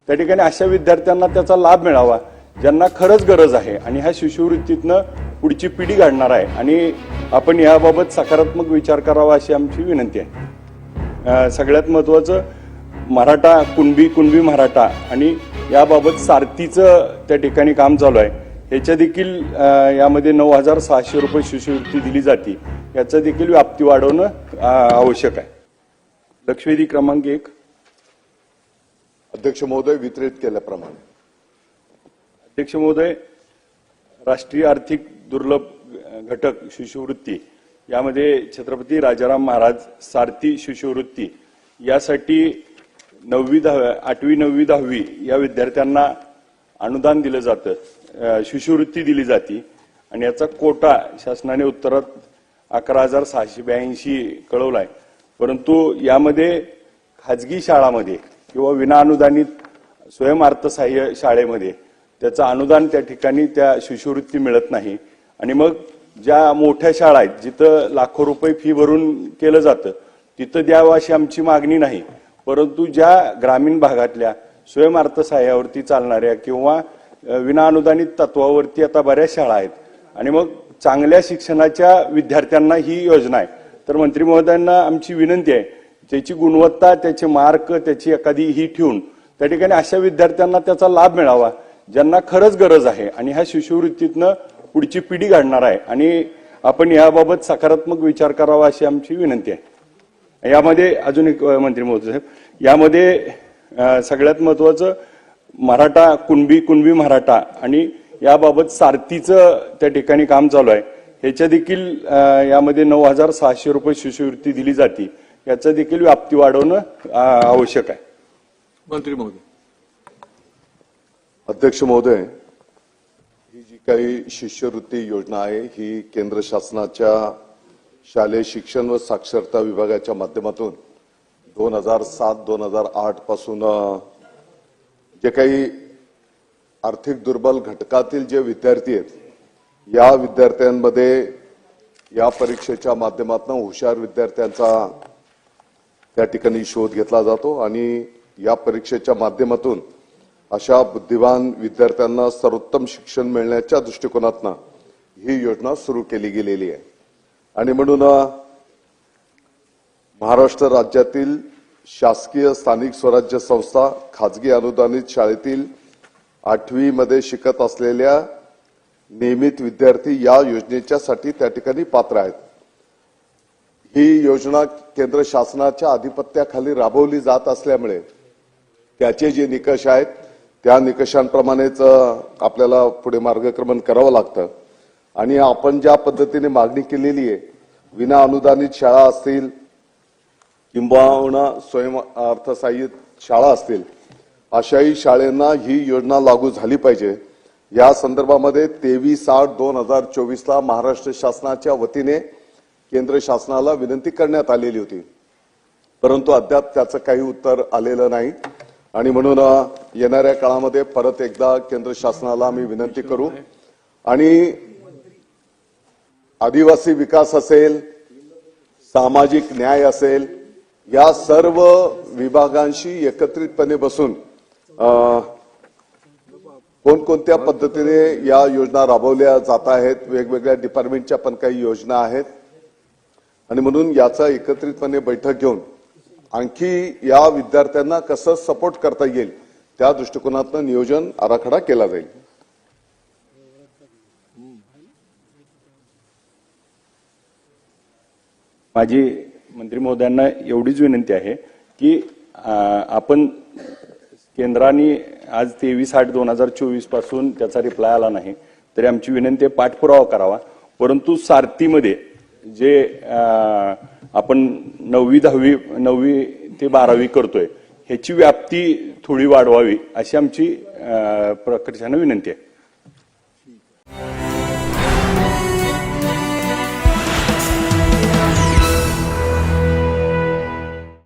त्या ठिकाणी अशा विद्यार्थ्यांना त्याचा लाभ मिळावा ज्यांना खरंच गरज आहे आणि ह्या शिष्यवृत्तीतनं पुढची पिढी घडणार आहे आणि आपण याबाबत सकारात्मक विचार करावा अशी आमची विनंती आहे। सगळ्यात महत्त्वाचं मराठा कुणबी मराठा आणि याबाबत सारथीचं त्या ठिकाणी काम चालू आहे। ह्याच्या देखील यामध्ये 9,600 रुपये शिष्यवृत्ती दिली जाते, याचा देखील व्याप्ती वाढवणं आवश्यक आहे। लक्षवेधी क्रमांक 1 अध्यक्ष महोदय वितरित केल्याप्रमाणे। अध्यक्ष महोदय, राष्ट्रीय आर्थिक दुर्लभ घटक शिष्यवृत्ती यामध्ये छत्रपती राजाराम महाराज सारथी शिष्यवृत्ती यासाठी 9वी 8वी 9वी 10वी या विद्यार्थ्यांना अनुदान दिलं जातं, शिष्यवृत्ती दिली जाते आणि याचा कोटा शासनाने उत्तरात 11,682 कळवलाय। परंतु यामध्ये खाजगी शाळांमध्ये किंवा विनाअनुदानित स्वयंअर्थसहाय्य शाळेमध्ये त्याचं अनुदान त्या ठिकाणी त्या शिष्यवृत्ती मिळत नाही आणि मग ज्या मोठ्या शाळा आहेत जिथं लाखो रुपये फी भरून केलं जातं तिथं द्यावं अशी आमची मागणी नाही, परंतु ज्या ग्रामीण भागातल्या स्वयंअर्थसहाय्यावरती चालणाऱ्या किंवा विनाअनुदानित तत्वावरती आता बऱ्याच शाळा आहेत आणि मग चांगल्या शिक्षणाच्या विद्यार्थ्यांना ही योजना आहे, तर मंत्री महोदयांना आमची विनंती आहे त्याची गुणवत्ता, त्याचे मार्क, त्याची एखादी ही ठेवून त्या ठिकाणी अशा विद्यार्थ्यांना त्याचा लाभ मिळावा ज्यांना खरंच गरज आहे आणि ह्या शिष्यवृत्तीतनं पुढची पिढी घडणार आहे आणि आपण याबाबत सकारात्मक विचार करावा अशी आमची विनंती आहे। यामध्ये अजून एक मंत्री महोदय साहेब, यामध्ये सगळ्यात महत्त्वाचं मराठा कुणबी मराठा आणि याबाबत सारथीचं त्या ठिकाणी काम चालू आहे। ह्याच्या देखील यामध्ये 9,600 रुपये शिष्यवृत्ती दिली जाते, याचा देखील व्याप्ती वाढवणं आवश्यक आहे। मंत्री महोदय। अध्यक्ष महोदय, ही जी काही शिष्यवृत्ती योजना आहे ही केंद्र शासनाच्या शालेय शिक्षण व साक्षरता विभागाच्या माध्यमातून 2007-2008 पासून जे काही आर्थिक दुर्बल घटकातील जे विद्यार्थी आहेत या विद्यार्थ्यांमध्ये या परीक्षेच्या माध्यमातून हुशार विद्यार्थ्यांचा त्या ठिकाणी शोध घेतला जातो आणि या परीक्षेच्या माध्यमातून अशा बुद्धिमान विद्यार्थ्यांना सर्वोत्तम शिक्षण मिळण्याच्या दृष्टिकोनातून ही योजना सुरू केली गेलेली आहे आणि म्हणून महाराष्ट्र राज्यातील शासकीय स्थानिक स्वराज्य संस्था खाजगी अनुदानित शाळेतील 8वी मध्ये शिकत असलेल्या नियमित विद्यार्थी या योजनेच्यासाठी त्या ठिकाणी पात्र आहेत। ही योजना केंद्र शासनाच्या आधिपत्याखाली राबवली जात असल्यामुळे त्याचे जे निकष आहेत त्या निकषांप्रमाणेच आपल्याला पुढे मार्गक्रमण करावं लागतं आणि आपण ज्या पद्धतीने मागणी केलेली आहे विना अनुदानित शाळा असतील किंबहुना स्वयं अर्थसहाय्यित शाळा असतील अशाही शाळांना ही योजना लागू झाली पाहिजे। या संदर्भामध्ये 23/8/2024 ला महाराष्ट्र शासनाच्या वतीने केंद्र शासनाला विनंती करण्यात आलेली होती, परंतु अद्याप त्याचं काही उत्तर आलेलं नाही आणि म्हणून येणाऱ्या काळामध्ये परत एकदा केंद्र शासनाला आम्ही विनंती करू आणि आदिवासी विकास असेल, सामाजिक न्याय असेल, या सर्व विभागांशी एकत्रितपणे बसून कोणकोणत्या पद्धतीने या योजना राबवल्या जात आहेत, वेगवेगळ्या डिपार्टमेंटच्या पण काही योजना आहेत आणि म्हणून याचा एकत्रितपणे बैठक घेऊन आणखी या विद्यार्थ्यांना कसं सपोर्ट करता येईल त्या दृष्टिकोनातून नियोजन आराखडा केला जाईल। माझी मंत्री महोदयांना एवढीच विनंती आहे की आपण केंद्राने आज 23/8/2024 पासून त्याचा रिप्लाय आला नाही तरी आमची विनंती पाठपुरावा करावा, परंतु सारथीमध्ये जे आपण 9वी 10वी 9वी ते 12वी करतोय ह्याची व्याप्ती थोडी वाढवावी अशी आमची प्रकर्षाने विनंती आहे।